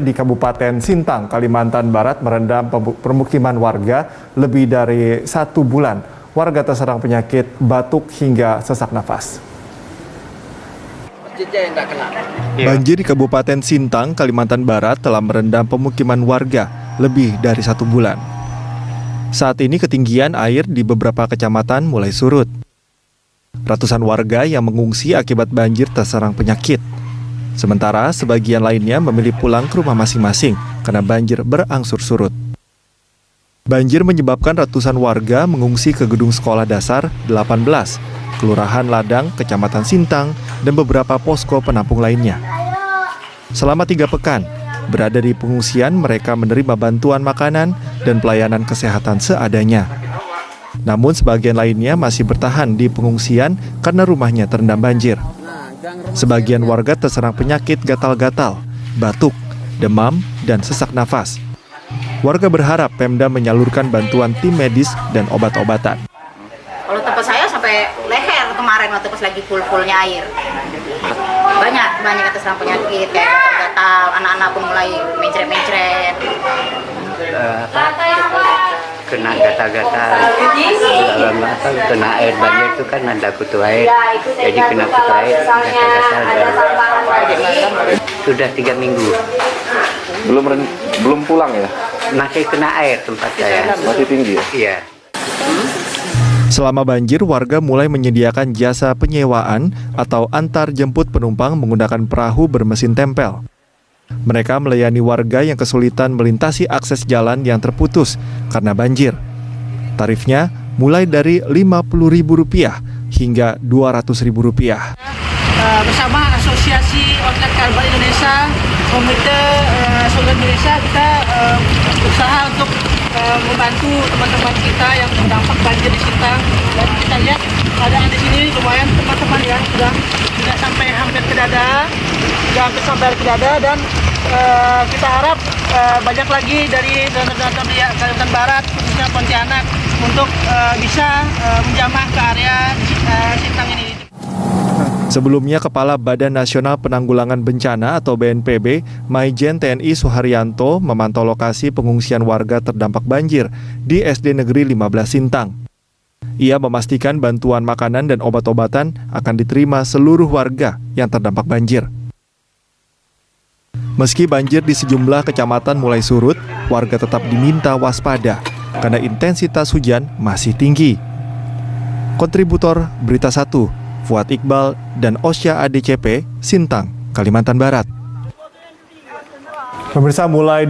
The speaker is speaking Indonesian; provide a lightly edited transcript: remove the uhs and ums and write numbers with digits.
Di Kabupaten Sintang, Kalimantan Barat merendam permukiman warga lebih dari 1 bulan. Warga terserang penyakit batuk hingga sesak nafas. Banjir di Kabupaten Sintang, Kalimantan Barat telah merendam pemukiman warga lebih dari 1 bulan. Saat ini ketinggian air di beberapa kecamatan mulai surut. Ratusan warga yang mengungsi akibat banjir terserang penyakit. Sementara sebagian lainnya memilih pulang ke rumah masing-masing karena banjir berangsur surut. Banjir menyebabkan ratusan warga mengungsi ke gedung sekolah dasar 18, Kelurahan Ladang, Kecamatan Sintang, dan beberapa posko penampung lainnya. Selama 3 pekan, berada di pengungsian mereka menerima bantuan makanan dan pelayanan kesehatan seadanya. Namun sebagian lainnya masih bertahan di pengungsian karena rumahnya terendam banjir. Sebagian warga terserang penyakit gatal-gatal, batuk, demam, dan sesak nafas. Warga berharap Pemda menyalurkan bantuan tim medis dan obat-obatan. Kalau tempat saya sampai leher kemarin waktu pas lagi full-fullnya air. Banyak yang terserang penyakit kayak gatal-gatal, anak-anak pun mulai mencret-mencret. Kena gatal-gatal, kena air banjir itu kan ada kutu air, jadi kena kutu air, gatal-gatal. Sudah 3 minggu. Belum pulang ya? Masih kena air tempat saya. Masih tinggi ya? Iya. Selama banjir, warga mulai menyediakan jasa penyewaan atau antar jemput penumpang menggunakan perahu bermesin tempel. Mereka melayani warga yang kesulitan melintasi akses jalan yang terputus karena banjir. Tarifnya mulai dari Rp50.000 hingga Rp200.000. Bersama Asosiasi Outlet Karbon Indonesia, Komite Solusi Indonesia, kita berusaha untuk membantu teman-teman kita yang terdampak banjir di Sintang. Dan kita lihat keadaan di sini lumayan teman-teman ya, sudah tidak sampai hampir ke dada, dan kita harap banyak lagi dari donor-donor di Kalimantan Barat, khususnya Pontianak, untuk bisa menjamah ke area Sintang ini. Sebelumnya, Kepala Badan Nasional Penanggulangan Bencana atau BNPB, Maijen TNI Suharyanto memantau lokasi pengungsian warga terdampak banjir di SD Negeri 15 Sintang. Ia memastikan bantuan makanan dan obat-obatan akan diterima seluruh warga yang terdampak banjir. Meski banjir di sejumlah kecamatan mulai surut, warga tetap diminta waspada karena intensitas hujan masih tinggi. Kontributor Berita 1, Fuad Iqbal dan Osya ADCP, Sintang, Kalimantan Barat. Pemirsa, mulai